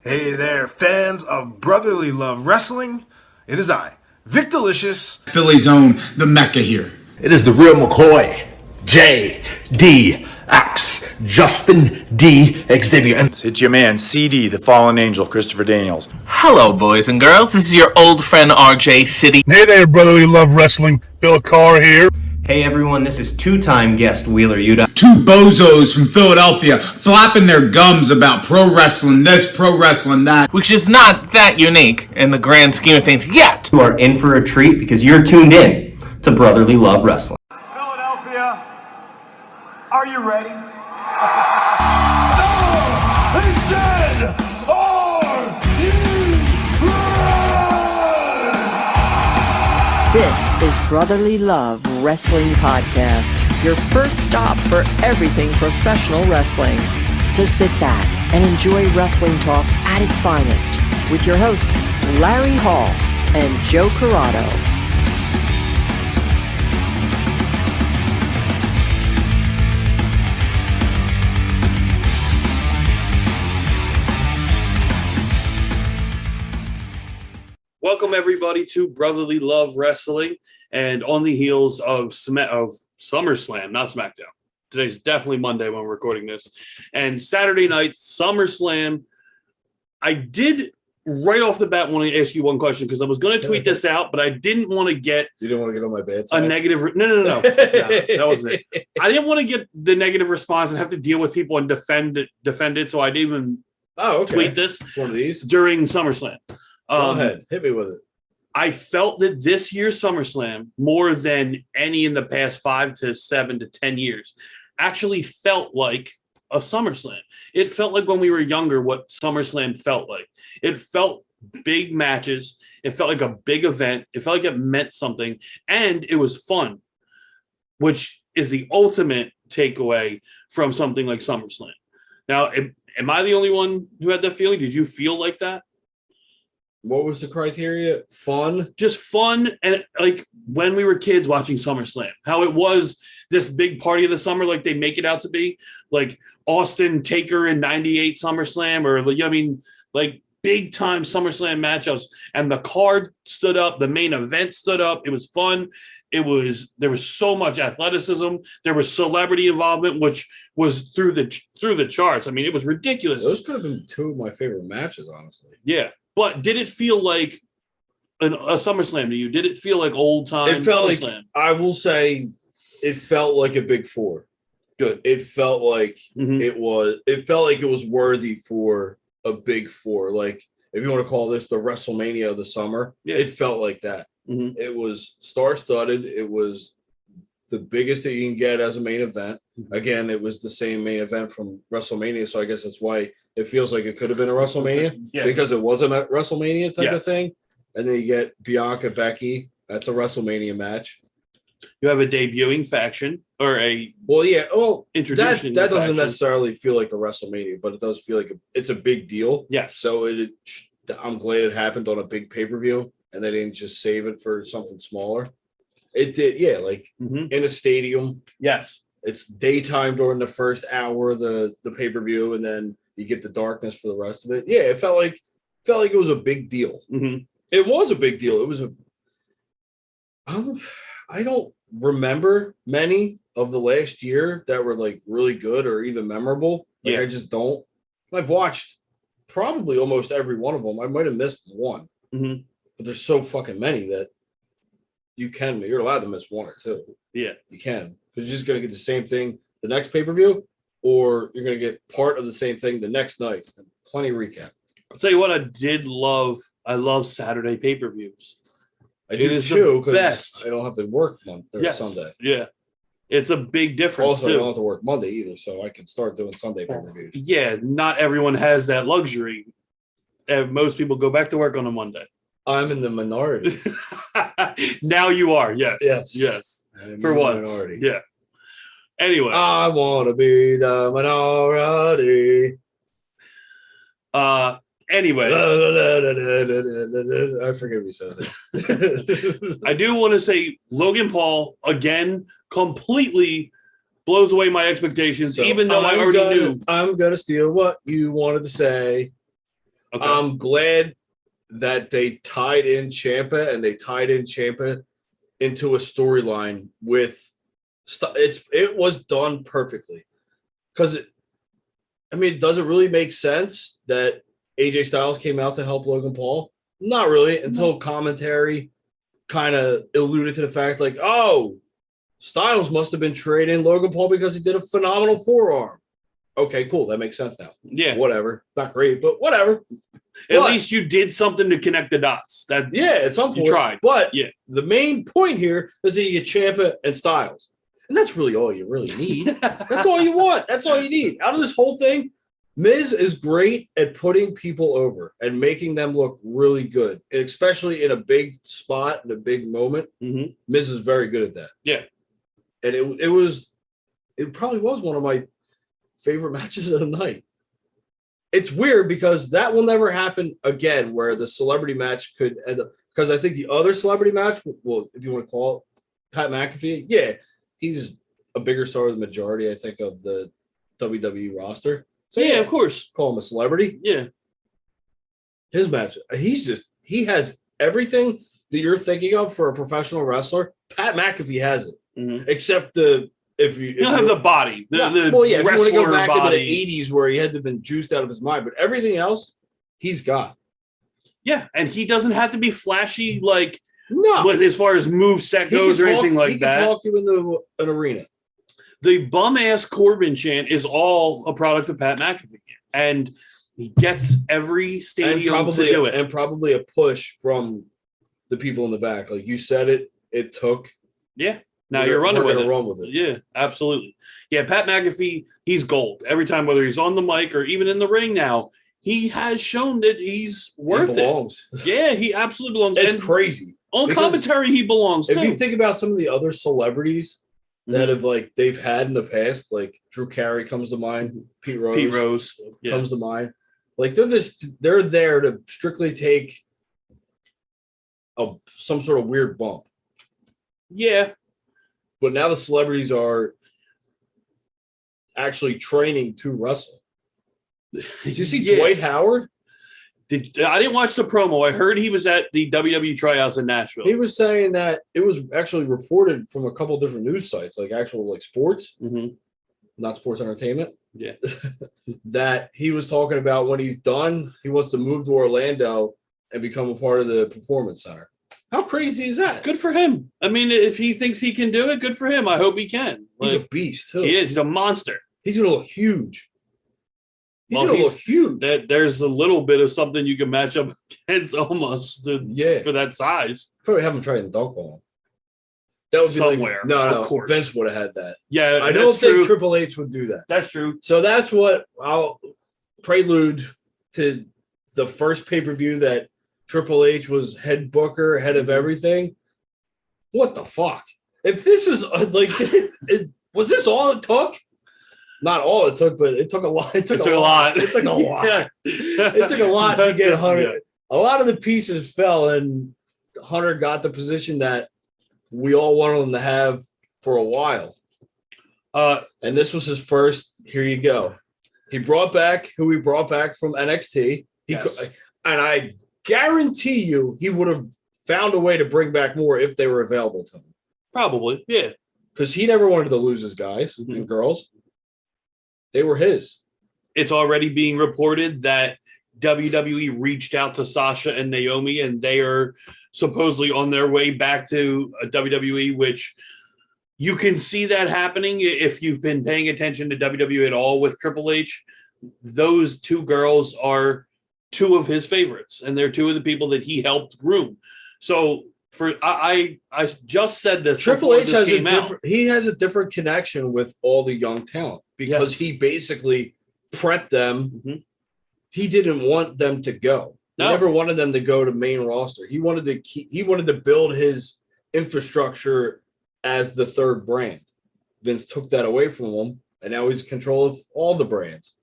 Hey there, fans of brotherly love wrestling. It is I, Vic Delicious. Philly's own, the Mecca here. It is the real McCoy, J.D.X. Justin D. Xavier. And it's your man, CD, the fallen angel, Christopher Daniels. Hello, boys and girls. This is your old friend, RJ City. Hey there, brotherly love wrestling. Bill Carr here. Hey everyone, this is two-time guest Wheeler Yuta. Two bozos from Philadelphia flapping their gums about pro wrestling this, pro wrestling that. Which is not that unique in the grand scheme of things yet. You are in for a treat because you're tuned in to Brotherly Love Wrestling. Philadelphia, are you ready? No! They said, are you ready? This is Brotherly Love Wrestling Podcast, your first stop for everything professional wrestling. So sit back and enjoy wrestling talk at its finest with your hosts, Larry Hall and Joe Corrado. Welcome everybody to Brotherly Love Wrestling, and on the heels of SummerSlam, not SmackDown. Today's definitely Monday when we're recording this, and Saturday night SummerSlam. I did right off the bat want to ask you one question because I was going to tweet this out, but I didn't want to get. You didn't want to get on my bad side? A negative. No, that wasn't it. I didn't want to get the negative response and have to deal with people and defend it. So I didn't even tweet this. It's one of these during SummerSlam. Go ahead, hit me with it. I felt that this year's SummerSlam, more than any in the past 5 to 7 to 10 years, actually felt like a SummerSlam. It felt like when we were younger what SummerSlam felt like. It felt big matches. It felt like a big event. It felt like it meant something. And it was fun, which is the ultimate takeaway from something like SummerSlam. Now, am I the only one who had that feeling? Did you feel like that? What was the criteria? Fun? Just fun, and like when we were kids watching SummerSlam, how it was this big party of the summer like they make it out to be, like Austin Taker in 98 SummerSlam, or like big time SummerSlam matchups, and the card stood up, the main event stood up. It was fun. There was so much athleticism. There was celebrity involvement, which was through the charts. I mean, it was ridiculous. Those could have been two of my favorite matches, honestly. Yeah. But did it feel like a SummerSlam to you? Did it feel like old time? It felt SummerSlam? like, I will say, it felt like a big four. Good. It felt like it felt like it was worthy for a big four. Like, if you want to call this the WrestleMania of the summer, It felt like that. Mm-hmm. It was star-studded. It was the biggest that you can get as a main event. Mm-hmm. Again, it was the same main event from WrestleMania, so I guess that's why it feels like it could have been a WrestleMania because it wasn't a WrestleMania type of thing. And then you get Bianca, Becky. That's a WrestleMania match. You have a debuting faction or a introduction. That doesn't necessarily feel like a WrestleMania, but it does feel like it's a big deal. Yeah. So I'm glad it happened on a big pay-per-view and they didn't just save it for something smaller. It did, in a stadium. Yes. It's daytime during the first hour of the pay-per-view, and then you get the darkness for the rest of it. Yeah, it felt like it was a big deal. Mm-hmm. It was a big deal. It was I don't remember many of the last year that were like really good or even memorable. I just don't. I've watched probably almost every one of them. I might have missed one, but there's so fucking many that you're allowed to miss one or two. Yeah, you can, because you're just gonna get the same thing the next pay-per-view, or you're gonna get part of the same thing the next night. Plenty of recap. I'll tell you what, I did love. I love Saturday pay-per-views. I do too, because I don't have to work Sunday. Yeah, it's a big difference. Also, too. I don't have to work Monday either, so I can start doing Sunday pay-per-views. Yeah, not everyone has that luxury. Most people go back to work on a Monday. I'm in the minority. Now you are, yes. For once, minority. Yeah. Anyway, I want to be the minority. Anyway, I forget what you said. I do want to say Logan Paul again completely blows away my expectations, even though I already knew. I'm gonna steal what you wanted to say. Okay. I'm glad that they tied in Ciampa and they tied in Ciampa into a storyline with it was done perfectly. Because does it really make sense that AJ Styles came out to help Logan Paul? Not really, until commentary kind of alluded to the fact like, oh, Styles must have been trading Logan Paul because he did a phenomenal forearm. Okay, cool. That makes sense now. Yeah. Whatever. Not great, but whatever. At least you did something to connect the dots. At some point. You tried. But the main point here is that you get Ciampa and Styles. And that's really all you really need. That's all you want. That's all you need. Out of this whole thing, Miz is great at putting people over and making them look really good, and especially in a big spot, in a big moment. Mm-hmm. Miz is very good at that. Yeah. And it probably was one of my favorite matches of the night. It's weird because that will never happen again where the celebrity match could end up, because I think the other celebrity match, well, if you want to call it Pat McAfee, he's a bigger star than the majority, I think, of the WWE roster. So of course. Call him a celebrity. Yeah. His match, he has everything that you're thinking of for a professional wrestler. Pat McAfee has it. Mm-hmm. Except if you don't have the body. If you want to go back body. into the 80s where he had to have been juiced out of his mind, but everything else he's got. Yeah, and he doesn't have to be flashy no, as far as moveset goes or anything like that. He can talk you into an arena. The bum-ass Corbin chant is all a product of Pat McAfee. And he gets every stadium to do it. And probably a push from the people in the back. Like you said it took. Yeah. Now you're running with it. Run with it. Yeah, absolutely. Yeah, Pat McAfee, he's gold. Every time, whether he's on the mic or even in the ring now, he has shown that he's worth it. Yeah, he absolutely belongs. It's crazy. On commentary, he belongs, If you think about some of the other celebrities that have they've had in the past, like Drew Carey comes to mind, Pete Rose comes to mind. Like they're there to strictly take some sort of weird bump. Yeah. But now the celebrities are actually training to wrestle. Did you see Dwight Howard? I didn't watch the promo. I heard he was at the WWE tryouts in Nashville. He was saying that it was actually reported from a couple different news sites, like actual sports, not sports entertainment. Yeah. That he was talking about when he's done, he wants to move to Orlando and become a part of the Performance Center. How crazy is that? Good for him. I mean, if he thinks he can do it, good for him. I hope he can. He's a beast, too. He is. He's a monster. He's going to look huge. He's going to look huge. There's a little bit of something you can match up against almost for that size. Probably haven't tried the dunk on him. That would be somewhere. No, of course. Vince would have had that. Yeah, I don't think Triple H would do that. That's true. So that's what I'll prelude to the first pay-per-view that Triple H was head booker, head of everything. What the fuck? If this is was this all it took? Not all it took, but it took a lot. It took a lot. It took a lot. Yeah. It took a lot to get Hunter. Yeah. A lot of the pieces fell, and Hunter got the position that we all wanted him to have for a while. And this was his first. Here you go. He brought back who he brought back from NXT. And I guarantee you he would have found a way to bring back more if they were available to him. Probably, yeah. Because he never wanted to lose his guys and girls. They were his. It's already being reported that WWE reached out to Sasha and Naomi, and they are supposedly on their way back to WWE, which you can see that happening if you've been paying attention to WWE at all with Triple H. Those two girls are two of his favorites, and they're two of the people that he helped groom. So I just said this. Triple H has a different connection with all the young talent because he basically prepped them. Mm-hmm. He didn't want them to go. No. He never wanted them to go to main roster. He wanted to build his infrastructure as the third brand. Vince took that away from him, and now he's in control of all the brands.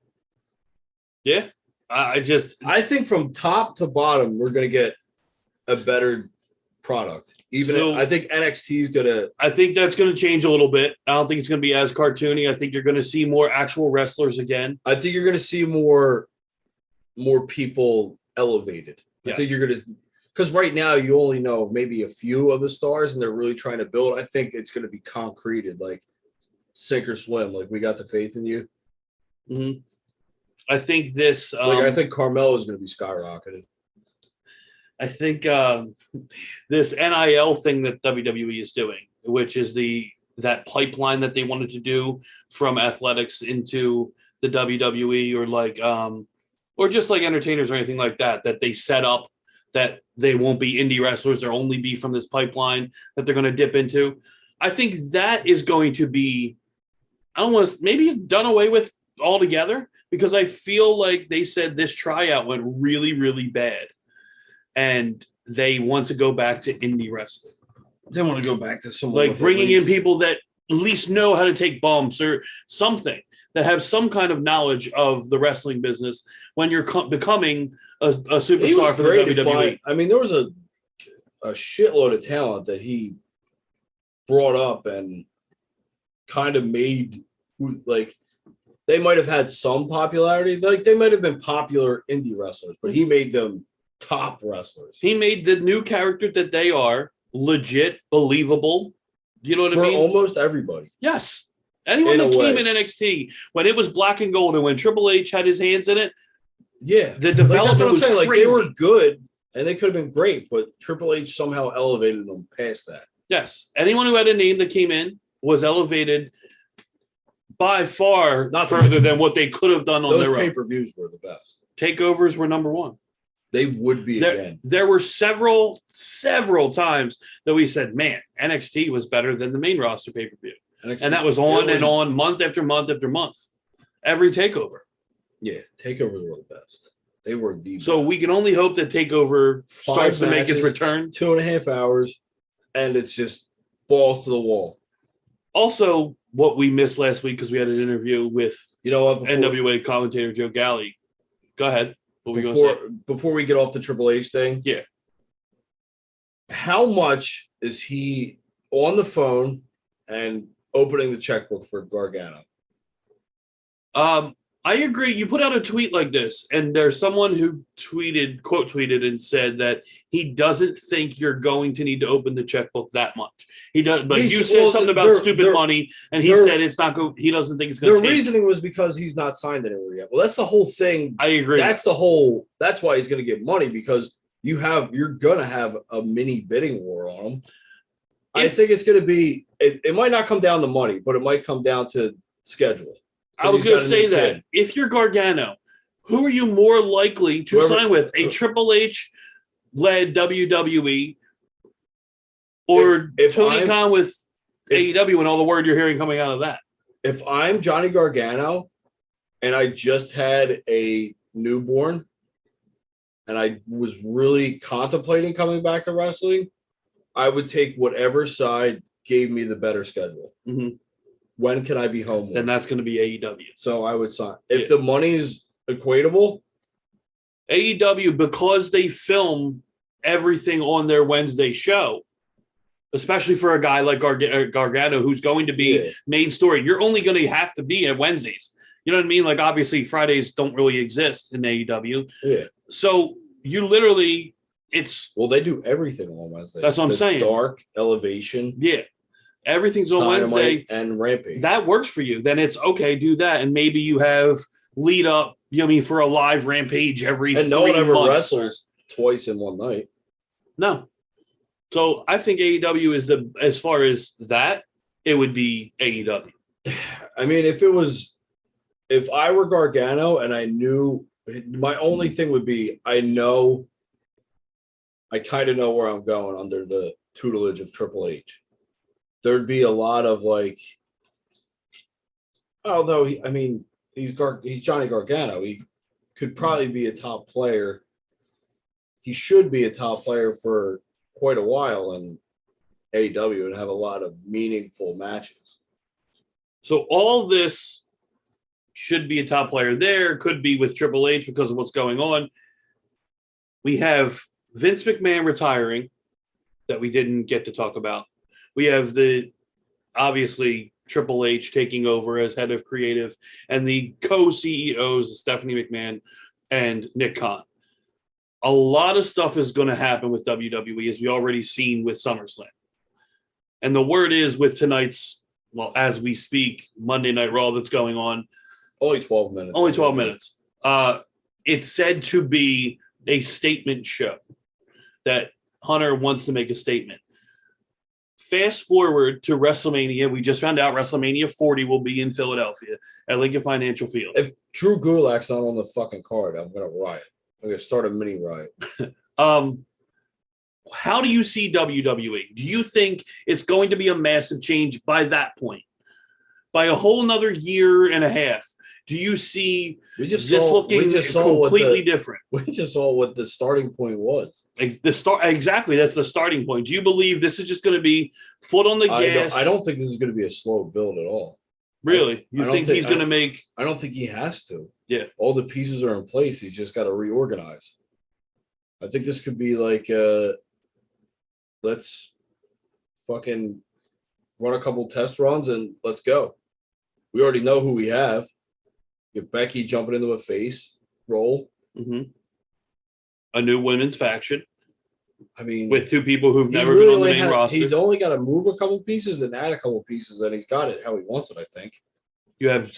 Yeah. I think from top to bottom, we're going to get a better product. I think NXT is going to. I think that's going to change a little bit. I don't think it's going to be as cartoony. I think you're going to see more actual wrestlers again. I think you're going to see more more people elevated. I think you're going to, because right now you only know maybe a few of the stars and they're really trying to build. I think it's going to be concreted, like sink or swim. Like, we got the faith in you. Mm-hmm. I think this. I think Carmelo is going to be skyrocketed. I think this NIL thing that WWE is doing, which is that pipeline that they wanted to do from athletics into the WWE, or just like entertainers or anything like that, that they set up that they won't be indie wrestlers, they'll only be from this pipeline that they're going to dip into. I think that is going to be, I don't want to, maybe done away with altogether, because I feel like they said this tryout went really, really bad. And they want to go back to indie wrestling. They want to go back to someone like bringing in people that at least know how to take bumps or something, that have some kind of knowledge of the wrestling business when you're becoming a superstar for the WWE. I mean, there was a shitload of talent that he brought up and kind of made, like, they might have had some popularity. Like, they might have been popular indie wrestlers, but he made them top wrestlers. He made the new character that they are legit, believable. You know what I mean? For almost everybody. Yes. Anyone that came in NXT when it was black and gold and when Triple H had his hands in it. Yeah. The development was crazy. Like, they were good and they could have been great, but Triple H somehow elevated them past that. Yes. Anyone who had a name that came in was elevated by far not further than what they could have done on their own. Those pay-per-views were the best. Takeovers were number one. They would be again. There were several times that we said, man, NXT was better than the main roster pay-per-view. And that was on and on, month after month after month. Every takeover. Yeah, takeovers were the best. They were the best. So we can only hope that takeover starts to make its return. 2.5 hours, and it's just balls to the wall. Also, what we missed last week, because we had an interview with NWA commentator Joe Galley. Go ahead. Before we get off the Triple H thing, yeah. How much is he on the phone and opening the checkbook for Gargano? I agree. You put out a tweet like this, and there's someone who quote tweeted and said that he doesn't think you're going to need to open the checkbook that much. He does, but you said something about stupid money, and he said it's not go. He doesn't think it's going to. The reasoning was because he's not signed anywhere yet. Well, that's the whole thing. I agree. That's why he's going to get money, because you're going to have a mini bidding war on him. I think it's going to be. It might not come down to money, but it might come down to schedule. I was going to say that if you're Gargano, who are you more likely to sign with? A Triple H led WWE or Tony Khan with AEW and all the word you're hearing coming out of that? If I'm Johnny Gargano and I just had a newborn and I was really contemplating coming back to wrestling, I would take whatever side gave me the better schedule. Mm-hmm. When can I be home? Then that's going to be AEW. So I would sign. If the money's equatable, AEW, because they film everything on their Wednesday show, especially for a guy like Gargano, who's going to be main story, you're only going to have to be at Wednesdays. You know what I mean? Like, obviously, Fridays don't really exist in AEW. Yeah. So you literally, they do everything on Wednesday. That's what I'm saying. Dark, Elevation. Yeah. Everything's on Dynamite Wednesday and Rampage. That works for you. Then it's okay, do that. And maybe you have lead up, for a live Rampage every 3 months. And no one ever wrestles twice in one night. No. So I think AEW is as far as that, it would be AEW. I mean, if I were Gargano and I knew, my only thing would be, I kind of know where I'm going under the tutelage of Triple H. There'd be a lot of although he's Johnny Gargano, he could probably be a top player. He should be a top player for quite a while in AEW and have a lot of meaningful matches. So all this should be a top player there, could be with Triple H because of what's going on. We have Vince McMahon retiring that we didn't get to talk about. We have obviously Triple H taking over as head of creative and the co-CEOs, Stephanie McMahon, and Nick Khan. A lot of stuff is going to happen with WWE, as we already seen with SummerSlam. And the word is with tonight's, well, as we speak, Monday Night Raw that's going on. Only 12 minutes. Only 12 minutes. It's said to be a statement show that Hunter wants to make a statement. Fast forward to WrestleMania. We just found out WrestleMania 40 will be in Philadelphia at Lincoln Financial Field. If Drew Gulak's not on the fucking card, I'm going to riot. I'm going to start a mini riot. How do you see WWE? Do you think it's going to be a massive change by that point? By a whole nother year and a half? Do you see looking completely different? We just saw what the starting point was. Exactly, that's the starting point. Do you believe this is just going to be foot on the gas? I don't think this is going to be a slow build at all. Really? You think he's going to make... I don't think he has to. Yeah. All the pieces are in place. He's just got to reorganize. I think this could be like, let's fucking run a couple test runs and let's go. We already know who we have. Get Becky jumping into a face role. Mm-hmm. A new women's faction. I mean, with two people who've never been on the main roster. He's only got to move a couple pieces and add a couple pieces, and he's got it how he wants it, I think. You have,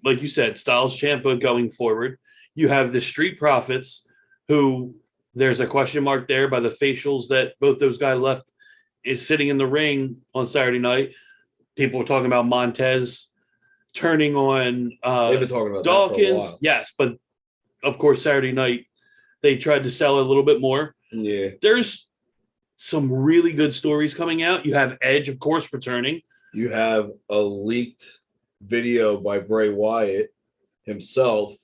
like you said, Styles Ciampa going forward. You have the Street Profits, who there's a question mark there by the facials that both those guys left is sitting in the ring on Saturday night. People were talking about Montez turning on they've been talking about Dawkins. That for a while. Yes, but of course Saturday night they tried to sell it a little bit more. Yeah. There's some really good stories coming out. You have Edge, of course, returning. You have a leaked video by Bray Wyatt himself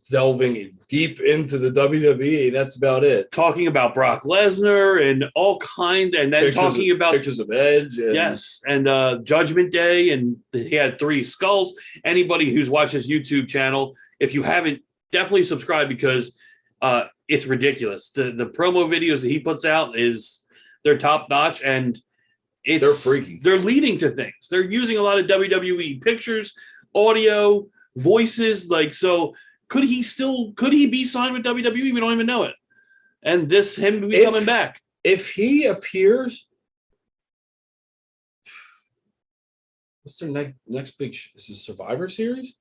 delving deep into the WWE. That's about it. Talking about Brock Lesnar and all kinds, and then talking about pictures of Edge. And yes, and Judgment Day, and he had 3 skulls. Anybody who's watched his YouTube channel, if you haven't, definitely subscribe because it's ridiculous. The promo videos that he puts out they're top notch, and they're freaky. They're leading to things. They're using a lot of WWE pictures, audio, voices. So could he be signed with WWE? We don't even know it. And him coming back. If he appears, what's their next big? Is it Survivor Series?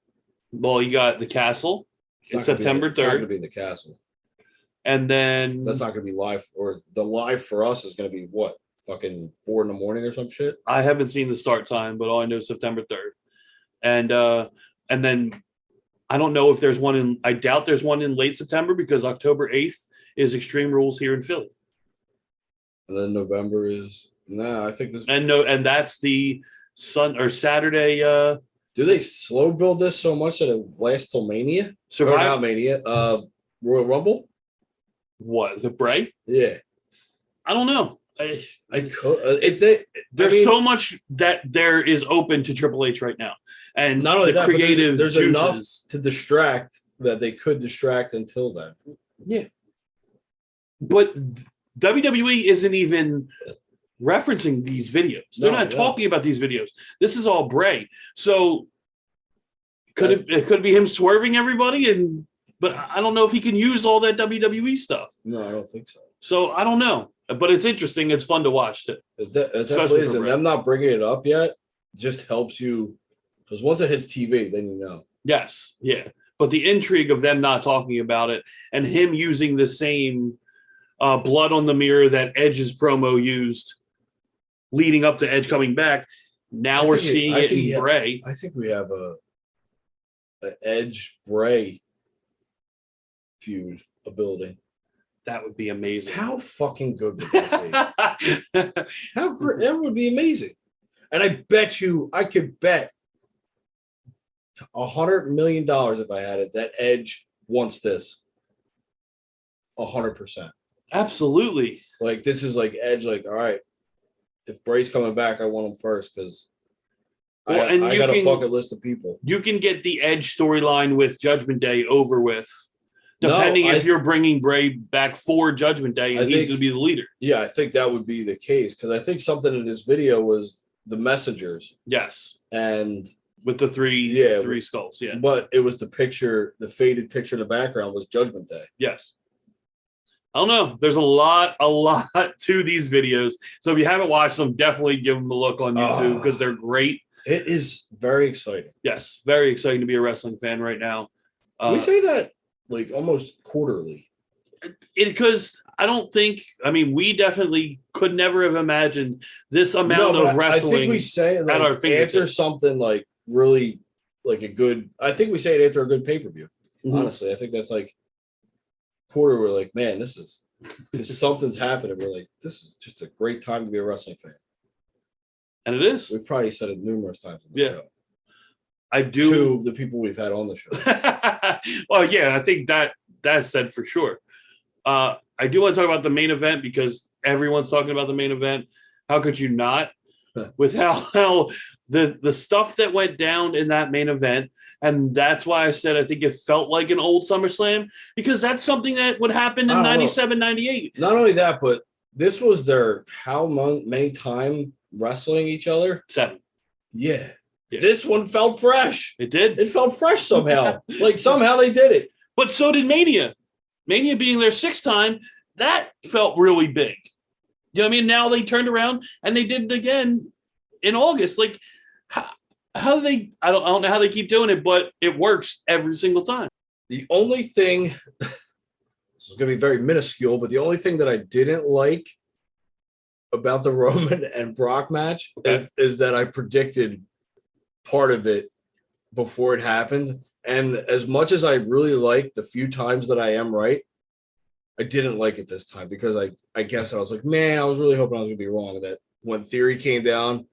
Well, you got the Castle. It's September 3rd. It's not going to be in the Castle. And then that's not going to be live, or the live for us is going to be what? Fucking 4 a.m. or some shit. I haven't seen the start time, but all I know is September 3rd. And then I don't know if there's one I doubt there's one in late September because October 8th is Extreme Rules here in Philly. And then November is I think this and that's the Saturday. Do they slow build this so much that it lasts till Mania? Not Mania. Royal Rumble. What, the Bray? Yeah, I don't know. There's so much that there is open to Triple H right now, and not only the that, creative there's juices. Enough to distract that they could distract until then. Yeah, but WWE isn't even referencing these videos. They're not talking about these videos. This is all Bray. So could it be him swerving everybody? But I don't know if he can use all that WWE stuff. No, I don't think so. So I don't know. But it's interesting. It's fun to watch too. It definitely is. And them not bringing it up yet just helps you, because once it hits TV, then you know. Yes. Yeah. But the intrigue of them not talking about it and him using the same blood on the mirror that Edge's promo used leading up to Edge coming back. Now we're seeing it in Bray. I think we have an Edge Bray feud ability. That would be amazing. How fucking good would that be? How great! That would be amazing. And I bet you, I could bet $100 million if I had it that Edge wants this. 100%. Absolutely. Like this is like Edge. Like, all right, if Bray's coming back, I want him first because I got a bucket list of people. You can get the Edge storyline with Judgment Day over with. Depending if you're bringing Bray back for Judgment Day and he's going to be the leader. Yeah, I think that would be the case because I think something in this video was the messengers. Yes. And with the three skulls. Yeah, but it was the faded picture in the background was Judgment Day. Yes. I don't know. There's a lot to these videos. So if you haven't watched them, definitely give them a look on YouTube because they're great. It is very exciting. Yes, very exciting to be a wrestling fan right now. We say that like almost quarterly. Because I don't think, we definitely could never have imagined this amount of wrestling. I think we say it at our after fingertips. something like really like a good. I think we say it after a good pay-per-view. Mm-hmm. Honestly, I think that's like quarter. We're like, man, this is something's happening. We're like, this is just a great time to be a wrestling fan. And it is. We've probably said it numerous times. Show. I do. To the people we've had on the show. Well, yeah, I think that's said for sure. I do want to talk about the main event because everyone's talking about the main event. How could you not? With how the stuff that went down in that main event. And that's why I said I think it felt like an old SummerSlam because that's something that would happen in 97, 98. Not only that, but this was their how many time wrestling each other? 7. Yeah. This one felt fresh. It did. It felt fresh somehow. Like somehow they did it. But so did Mania. Mania being their 6th time, that felt really big. You know what I mean? Now they turned around and they did it again in August. Like, how do they? I don't know how they keep doing it, but it works every single time. The only thing, this is going to be very minuscule, but the only thing that I didn't like about the Roman and Brock match is that I predicted part of it before it happened. And as much as I really like the few times that I am right, I didn't like it this time because I guess I was like, man, I was really hoping I was going to be wrong. That when Theory came down,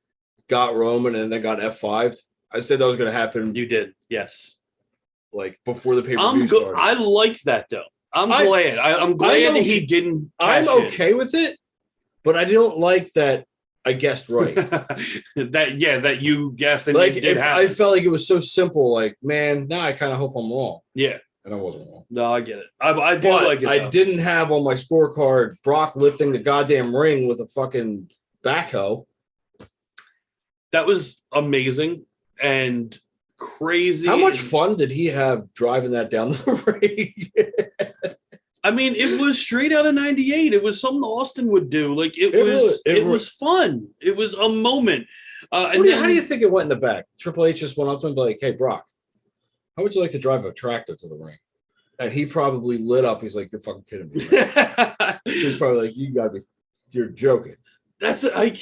got Roman, and then got F5'd, I said that was going to happen. You did, yes. Like before the pay-per-view started. I like that, though. I'm glad. I'm glad that he didn't I'm okay with it, but I don't like that I guessed right. that you guessed and like you did happen. I felt like it was so simple. Like, man, now I kind of hope I'm wrong. Yeah. And I wasn't wrong. No, I get it. I do like it. I didn't have on my scorecard Brock lifting the goddamn ring with a fucking backhoe. That was amazing and crazy. How much fun did he have driving that down the ring? It was straight out of 98. It was something Austin would do. Like it was fun. It was a moment. How do you think it went in the back? Triple H just went up to him and be like, hey, Brock, how would you like to drive a tractor to the ring? And he probably lit up. He's like, you're fucking kidding me. Right? He's probably like, you're joking. That's like,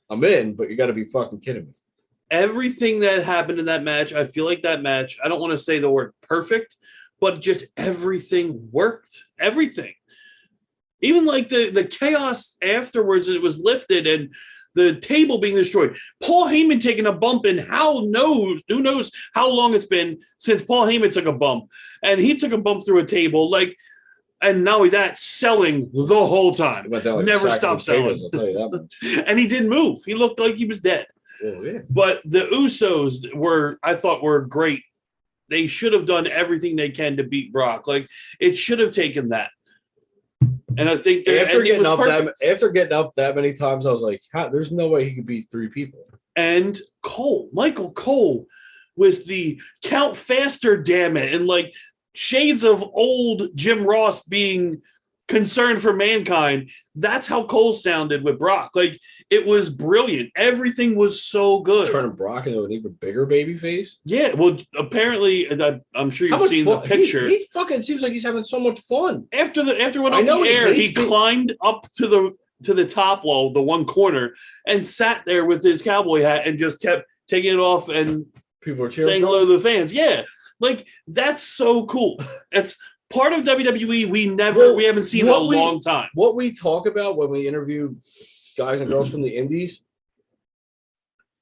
I'm in, but you got to be fucking kidding me. Everything that happened in that match, I feel like that match, I don't want to say the word perfect, but just everything worked. Everything. Even like the chaos afterwards, and it was lifted and the table being destroyed. Paul Heyman taking a bump, and who knows how long it's been since Paul Heyman took a bump. And he took a bump through a table. And not only that, selling the whole time. Never stopped selling. And he didn't move. He looked like he was dead. Oh, yeah. But the Usos I thought were great. They should have done everything they can to beat Brock. Like, it should have taken that. And I think after getting up that many times, I was like, there's no way he could beat 3 people. And Michael Cole with the count faster, damn it. And like shades of old Jim Ross being concerned for mankind. That's how Cole sounded with Brock. Like, it was brilliant. Everything was so good. Turning Brock into an even bigger baby face. Yeah, well, apparently, I'm sure you've seen the picture. He fucking seems like he's having so much fun. After it went off the air, he climbed up to the top wall, the one corner, and sat there with his cowboy hat and just kept taking it off and people were cheering, saying hello to the fans. Yeah, like, that's so cool. It's part of WWE we haven't seen in a long time. What we talk about when we interview guys and girls from the indies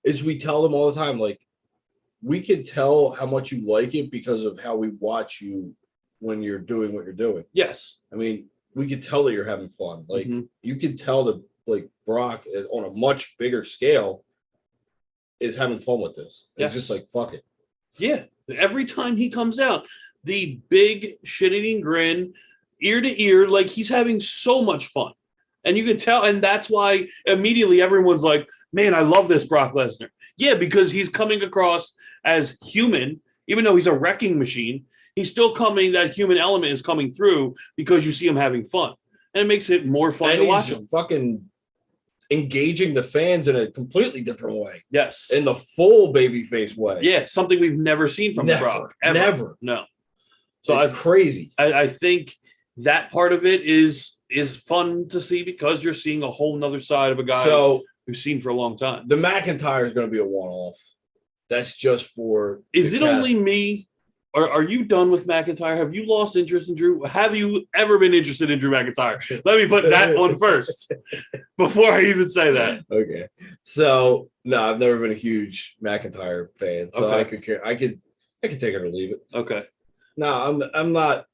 is we tell them all the time, like, we can tell how much you like it because of how we watch you when you're doing what you're doing. Yes. I mean, we could tell that you're having fun. Like, you could tell that, like, Brock on a much bigger scale is having fun with this. It's just like, fuck it. Yeah. Every time he comes out, the big shit-eating grin, ear to ear, like, he's having so much fun. And you could tell, and that's why immediately everyone's like, man, I love this Brock Lesnar. Yeah, because he's coming across as human, even though he's a wrecking machine. He's still coming, that human element is coming through because you see him having fun. And it makes it more fun to watch him. Fucking engaging the fans in a completely different way. Yes. In the full babyface way. Yeah, something we've never seen from Brock. Ever. Never. No. So it's crazy. I think that part of it is fun to see because you're seeing a whole nother side of a guy who's seen for a long time. The McIntyre is going to be a one-off. That's just for... Is it only me? Or are you done with McIntyre? Have you lost interest in Drew? Have you ever been interested in Drew McIntyre? Let me put that one first before I even say that. Okay. So, no, I've never been a huge McIntyre fan. So I could care. I could take it or leave it. Okay. No, I'm not.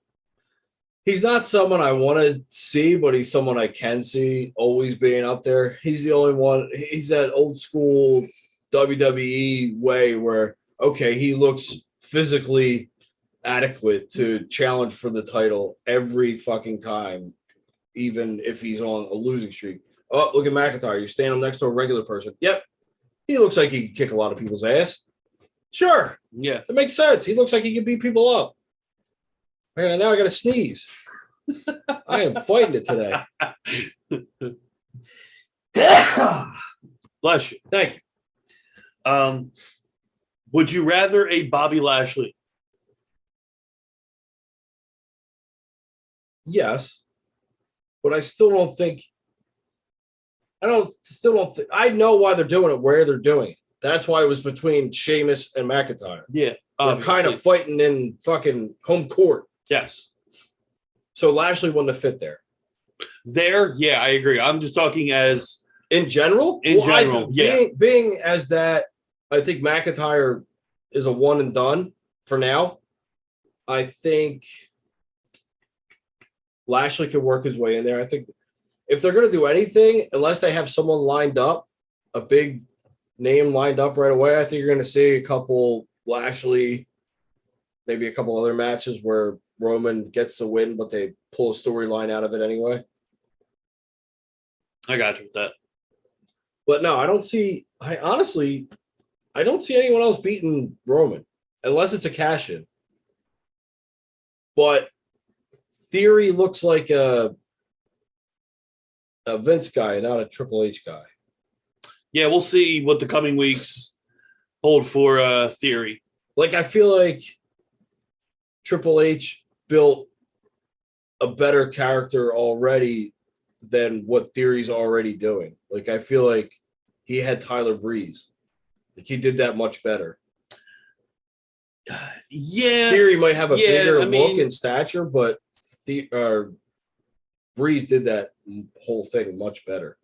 He's not someone I want to see, but he's someone I can see always being up there. He's the only one. He's that old school WWE way where, okay, he looks physically adequate to challenge for the title every fucking time, even if he's on a losing streak. Oh, look at McIntyre. You stand him next to a regular person. Yep. He looks like he can kick a lot of people's ass. Sure. Yeah. It makes sense. He looks like he can beat people up. Man, now I got to sneeze. I am fighting it today. Bless you. Thank you. Would you rather a Bobby Lashley? Yes. But I still don't think I know why they're doing it, where they're doing it. That's why it was between Sheamus and McIntyre. Yeah. They're kind of fighting in fucking home court. Yes. So Lashley wouldn't have fit there. Yeah, I agree. I'm just talking as in general. Being as that, I think McIntyre is a one and done for now. I think Lashley can work his way in there. I think if they're going to do anything, unless they have someone lined up, a big name lined up right away, I think you're going to see a couple Lashley, maybe a couple other matches where Roman gets the win, but they pull a storyline out of it anyway. I got you with that. But no, I don't see anyone else beating Roman unless it's a cash-in. But Theory looks like a Vince guy, not a Triple H guy. Yeah, we'll see what the coming weeks hold for Theory. Like, I feel like Triple H built a better character already than what Theory's already doing. Like, I feel like he had Tyler Breeze. Like, he did that much better. Yeah. Theory might have a bigger look and stature, but Breeze did that whole thing much better.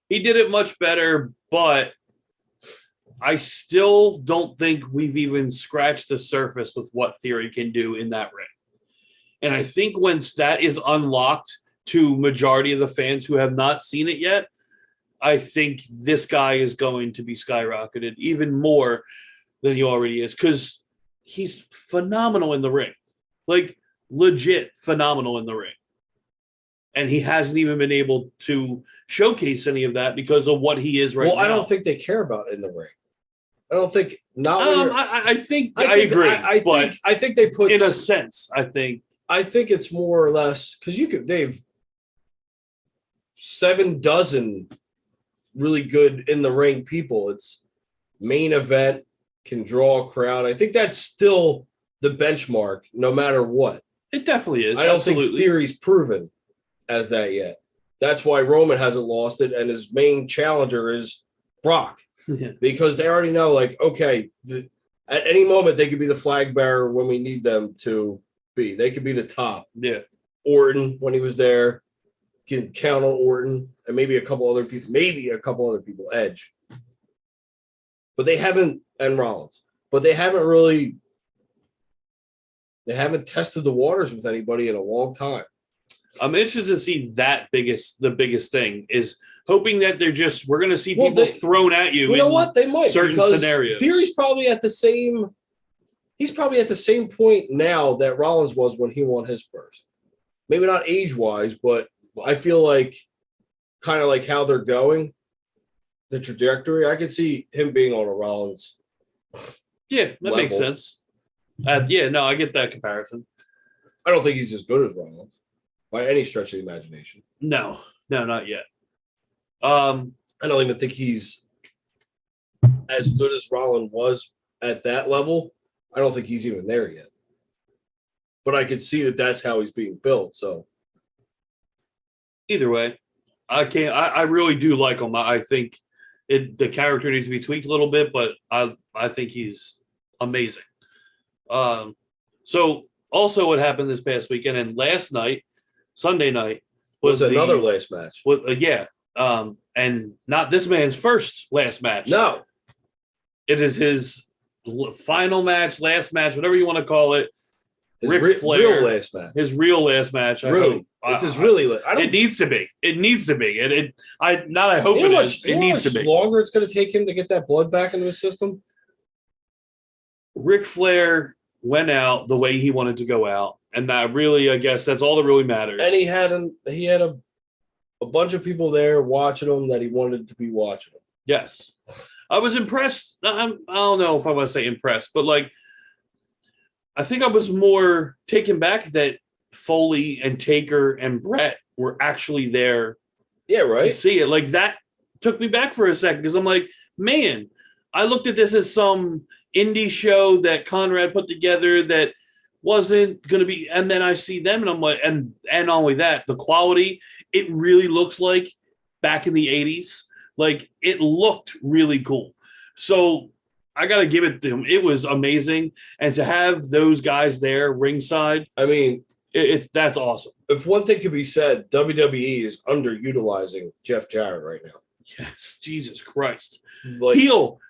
He did it much better, but I still don't think we've even scratched the surface with what Theory can do in that ring. And I think once that is unlocked to majority of the fans who have not seen it yet, I think this guy is going to be skyrocketed even more than he already is because he's phenomenal in the ring. Like, legit phenomenal in the ring. And he hasn't even been able to showcase any of that because of what he is right now. Well, I don't think they care about it in the ring. I don't think I agree. I think they put in a sense. I think it's more or less because they've 7 dozen really good in the ring people. It's main event, can draw a crowd. I think that's still the benchmark, no matter what. It definitely is. I don't think Theory's proven as that yet. That's why Roman hasn't lost it, and his main challenger is Brock. Yeah. Because they already know, like, okay, at any moment they could be the flag bearer when we need them to be. They could be the top. Yeah. Orton, when he was there, can count on Orton, and maybe a couple other people, Edge. But they haven't, and Rollins. But they haven't tested the waters with anybody in a long time. I'm interested to see the biggest thing is hoping that we're going to see people thrown at you. You know what? They might. Certain scenarios. Theory's probably at the same point now that Rollins was when he won his first. Maybe not age-wise, but I feel like kind of like how they're going, the trajectory, I could see him being on a Rollins. Yeah, that makes sense. Yeah, no, I get that comparison. I don't think he's as good as Rollins by any stretch of the imagination. No, not yet. I don't even think he's as good as Rollins was at that level. I don't think he's even there yet. But I could see that that's how he's being built. So either way, I really do like him. I think the character needs to be tweaked a little bit, but I think he's amazing. So also what happened this past weekend and last night, Sunday night, was another last match. And not this man's first last match. No. It is his final match, last match, whatever you want to call it. His Ric Flair, real last match. His real last match. Really? This is really. It needs to be. It needs to be. I hope it is. It needs to be. Longer it's going to take him to get that blood back into his system. Ric Flair went out the way he wanted to go out, and that really, I guess, that's all that really matters. And he had a bunch of people there watching him that he wanted to be watching him. Yes, I was impressed. I don't know if I want to say impressed, but like, I think I was more taken back that Foley and Taker and Brett were actually there. Yeah, right. To see it. Like, that took me back for a second because I'm like, man, I looked at this as some indie show that Conrad put together that wasn't going to be, and then I see them and I'm like, and not only that, the quality, it really looks like back in the 80s. Like, it looked really cool. So I got to give it to him. It was amazing. And to have those guys there ringside, I mean, that's awesome. If one thing could be said, WWE is underutilizing Jeff Jarrett right now. Yes, Jesus Christ. Like,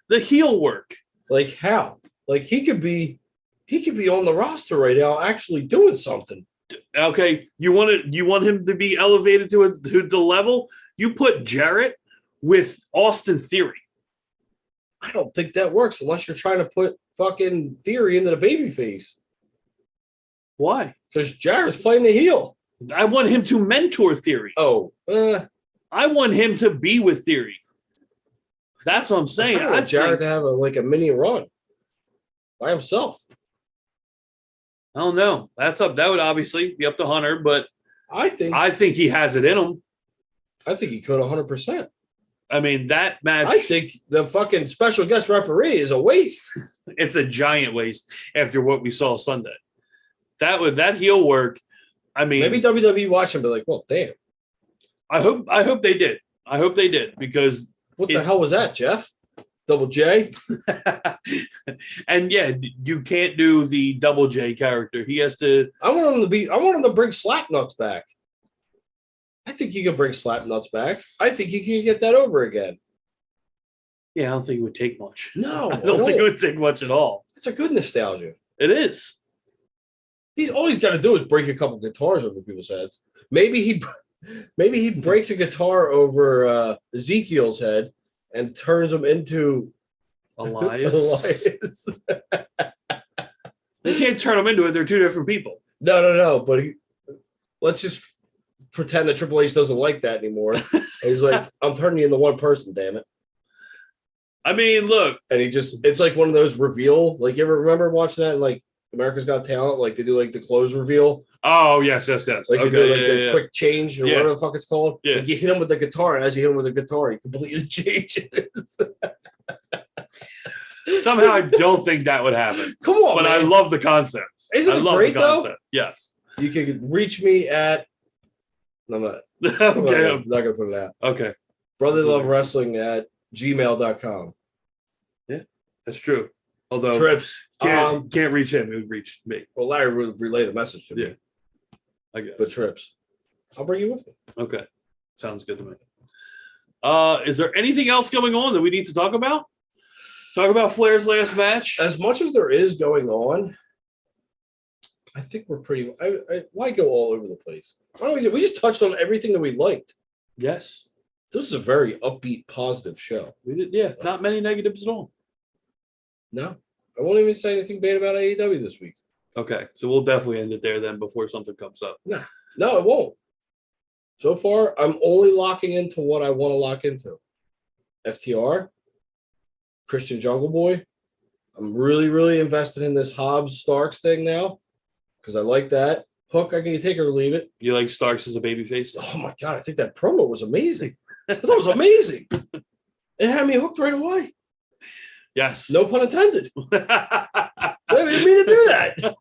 the heel work. Like, how? Like, he could be on the roster right now actually doing something. Okay, you want him to be elevated to the level? You put Jarrett with Austin Theory. I don't think that works unless you're trying to put fucking Theory into the babyface. Why? Because Jarrett's playing the heel. I want him to mentor Theory. I want him to be with Theory. That's what I'm saying. I want Jarrett to have a mini run by himself. I don't know. That would obviously be up to Hunter, but I think he has it in him. I think he could 100%. I mean, that match. I think the fucking special guest referee is a waste. It's a giant waste after what we saw Sunday. That heel work. I mean, maybe WWE watch him, be like, well, damn. I hope they did. I hope they did, because what the hell was that, Jeff? Double J? And yeah, you can't do the Double J character. He has to. I want him to bring Slapnuts back. I think he can bring Slapnuts back. I think he can get that over again. Yeah, I don't think it would take much. No, I don't think it would take much at all. It's a good nostalgia. It is. All he's got to do is break a couple guitars over people's heads. Maybe he breaks a guitar over Ezekiel's head and turns him into Elias. They can't turn him into it. They're two different people. No. But let's just pretend that Triple H doesn't like that anymore. And he's like, I'm turning you into one person, damn it. I mean, look. And it's like one of those reveal. Like, you ever remember watching that in, like, America's Got Talent? Like, they do, like, the clothes reveal. Oh, yes. Like, they do, like, the quick change or whatever the fuck it's called. Yeah. Like, you hit him with the guitar, and as you hit him with the guitar, you completely change it. Somehow I don't think that would happen. Come on, but man. I love the concept. Isn't it great, though? Yes. You can reach me at... No, I'm not. Okay. I'm not going to put it out. Okay. Brotherly Love Wrestling at gmail.com. Yeah, that's true. Although Trips. Can't reach him. It would reach me. Well, Larry would relay the message to me. Yeah. I guess. But Trips. I'll bring you with me. Okay. Sounds good to me. Is there anything else going on that we need to talk about? Talk about Flair's last match? As much as there is going on, I think we're pretty... why go all over the place? Why don't we just touched on everything that we liked. Yes. This is a very upbeat, positive show. We did, yeah. Not many negatives at all. No. I won't even say anything bad about AEW this week. Okay. So we'll definitely end it there then before something comes up. Nah. No, it won't. So far, I'm only locking into what I want to lock into. FTR, Christian Jungle Boy. I'm really, really invested in this Hobbs Starks thing now because I like that. Hook, I can take it or leave it. You like Starks as a babyface? Oh my God, I think that promo was amazing. I thought it was amazing. It had me hooked right away. Yes. No pun intended. I didn't mean to do that.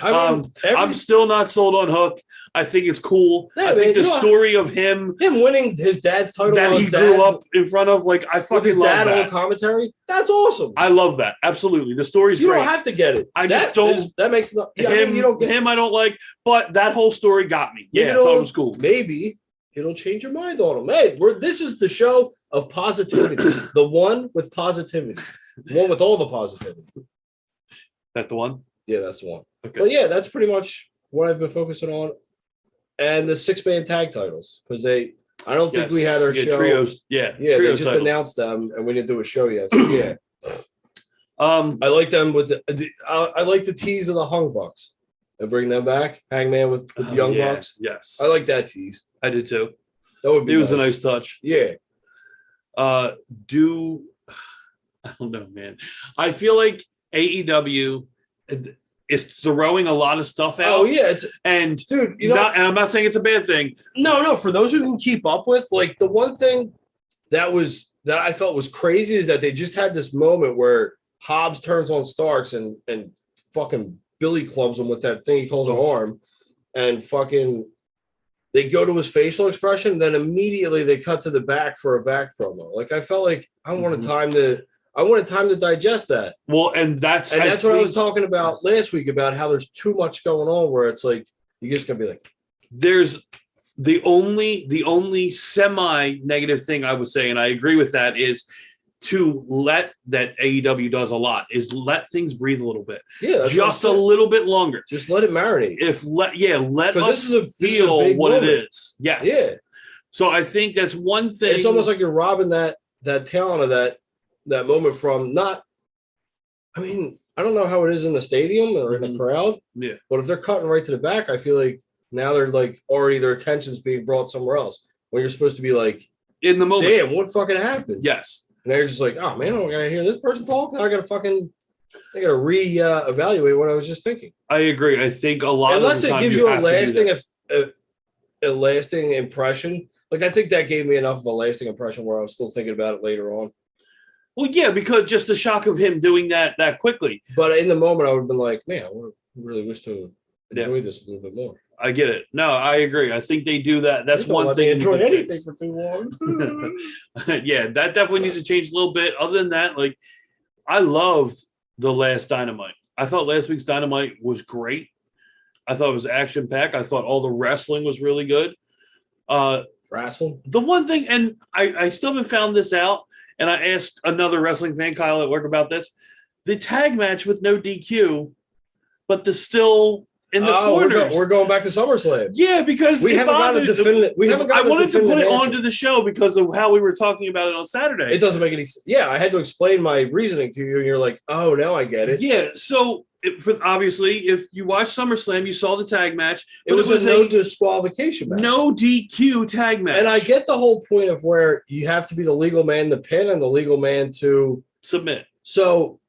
I'm still not sold on Hook. I think it's cool. Yeah, I think the story of him winning his dad's title that he grew up in front of, like, I fucking love dad that. on commentary. That's awesome. I love that. Absolutely, the story's you great. don't have to get it. I just don't. That makes no. Yeah, him. you don't get him. I don't like, but that whole story got me. Yeah, I thought it was cool. Maybe it'll change your mind on him. Hey, this is the show of positivity. The one with positivity. The one with all the positivity. That the one? Yeah, that's the one. Okay. But yeah, that's pretty much what I've been focusing on. And the 6-man tag titles. Because I don't think we had our show. Trios. Yeah. Yeah, trios they just titles. announced them and we didn't do a show yet. So yeah. I like them with I like the tease of the Hung Bucks. And bring them back. Hangman with the Young Bucks. Yes. I like that tease. I did too. That would be It was a nice touch. Yeah. I don't know, man. I feel like AEW is throwing a lot of stuff out. Oh yeah, and dude, and I'm not saying it's a bad thing. No, for those who can keep up with, like the one thing that I felt was crazy is that they just had this moment where Hobbs turns on Starks and fucking Billy clubs him with that thing he calls an arm, and fucking they go to his facial expression, and then immediately they cut to the back for a back promo. Like I felt like I wanted time to digest that. Well, and that's what I was talking about last week about how there's too much going on where it's like you're just gonna be like, there's the only semi-negative thing I would say, and I agree with that, is to let that AEW does a lot is let things breathe a little bit. Yeah, just a little bit longer. Just let it marinate. Let us feel what it is. Yes. Yeah. So I think that's one thing. It's almost like you're robbing that talent of that moment from not. I mean, I don't know how it is in the stadium or in the crowd. Yeah. But if they're cutting right to the back, I feel like now they're like already their attention's being brought somewhere else when you're supposed to be like in the moment. Damn, what fucking happened? Yes. And they're just like, oh man, I gotta hear this person talk. Now I gotta evaluate what I was just thinking. I agree. I think a lot unless of the it time gives you a lasting impression. Like I think that gave me enough of a lasting impression where I was still thinking about it later on. Well, yeah, because just the shock of him doing that quickly. But in the moment, I would have been like, man, I would really wish to enjoy this a little bit more. I get it. No, I agree. I think they do that. That's one thing. Enjoy anything for too long. Yeah, that definitely needs to change a little bit. Other than that, like, I loved the last Dynamite. I thought last week's Dynamite was great. I thought it was action packed. I thought all the wrestling was really good. Wrestling. The one thing, and I still haven't found this out, and I asked another wrestling fan, Kyle, at work about this. The tag match with no DQ, but the still in the corners. We're going back to SummerSlam. Yeah, because we haven't got a definitive. I wanted to put it onto the show because of how we were talking about it on Saturday. It doesn't make any sense. Yeah, I had to explain my reasoning to you, and you're like, "Oh, now I get it." Yeah, so obviously, if you watch SummerSlam, you saw the tag match. It was a no disqualification match, no DQ tag match, and I get the whole point of where you have to be the legal man to pin and the legal man to submit. So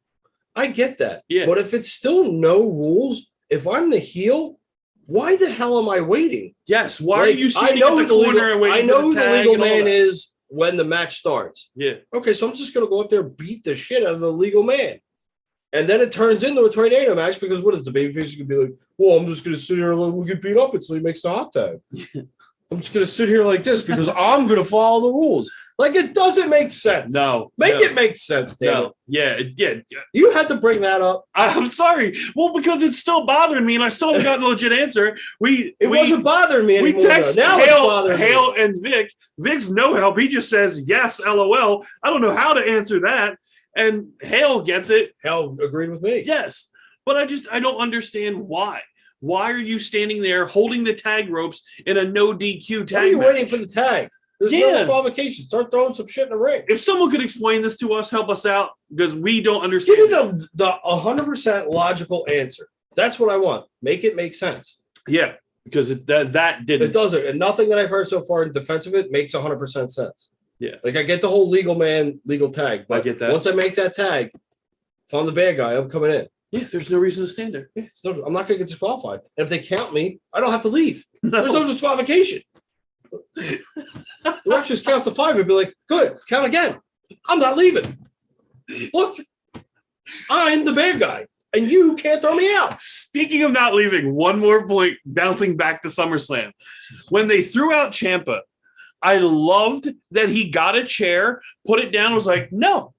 I get that. Yeah, but if it's still no rules. If I'm the heel, why the hell am I waiting? Yes, why are you standing in the corner and waiting? I know who the legal man is when the match starts. Yeah. Okay, so I'm just going to go up there and beat the shit out of the legal man. And then it turns into a tornado match because what is the babyface going to be like, well, I'm just going to sit here and we'll get beat up until he makes the hot tag. I'm just going to sit here like this because I'm going to follow the rules. Like, it doesn't make sense. No. It make sense, damn it. Yeah. You had to bring that up. I'm sorry. Well, because it's still bothering me, and I still haven't gotten a legit answer. It wasn't bothering me anymore. We text now Hale and Vic. Vic's no help. He just says, yes, LOL. I don't know how to answer that. And Hale gets it. Hale agreed with me. Yes. But I don't understand why. Why are you standing there holding the tag ropes in a no DQ tag match? Why are you waiting for the tag? There's no disqualification. Start throwing some shit in the ring. If someone could explain this to us, help us out, because we don't understand. Give me the 100% logical answer. That's what I want. Make it make sense. Yeah. because that didn't. It doesn't. And nothing that I've heard so far in defense of it makes 100% sense. Yeah. Like I get the whole legal tag. But I get that. Once I make that tag, if I'm the bad guy, I'm coming in. Yeah, there's no reason to stand there. I'm not going to get disqualified. And if they count me, I don't have to leave. There's no disqualification. The ref just counts to 5 and be like, good, count again. I'm not leaving. Look, I'm the bad guy, and you can't throw me out. Speaking of not leaving, one more point, bouncing back to SummerSlam. When they threw out Ciampa, I loved that he got a chair, put it down, and was like, no.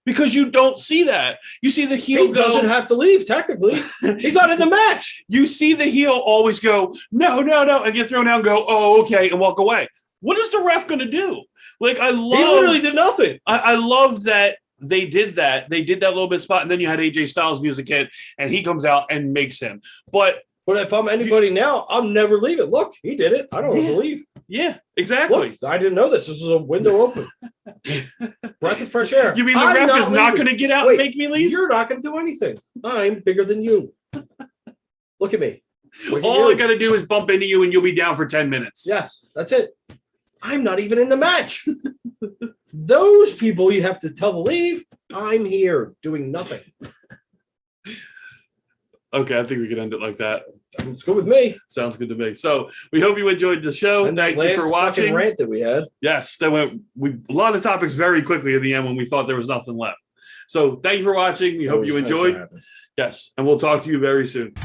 Because you don't see that. You see the heel He doesn't have to leave, technically. He's not in the match. You see the heel always go, no, and get thrown out and go, oh, okay, and walk away. What is the ref going to do? Like, he literally did nothing. I love that they did that. They did that little bit spot, and then you had AJ Styles music hit, and he comes out and makes him. But if I'm anybody now, I'm never leaving. Look, he did it. I don't have to leave. Yeah, exactly. Look, I didn't know this. This was a window open. Breath of fresh air. You mean the ref is not going to get out and make me leave? You're not going to do anything. I'm bigger than you. Look at me. All I got to do is bump into you and you'll be down for 10 minutes. Yes, that's it. I'm not even in the match. Those people you have to tell to leave. I'm here doing nothing. Okay, I think we can end it like that. It's good with me. Sounds good to me. So we hope you enjoyed the show. And thank you for watching. Rant that we had. Yes, that went a lot of topics very quickly at the end when we thought there was nothing left. So thank you for watching. We hope you enjoyed. Yes, and we'll talk to you very soon.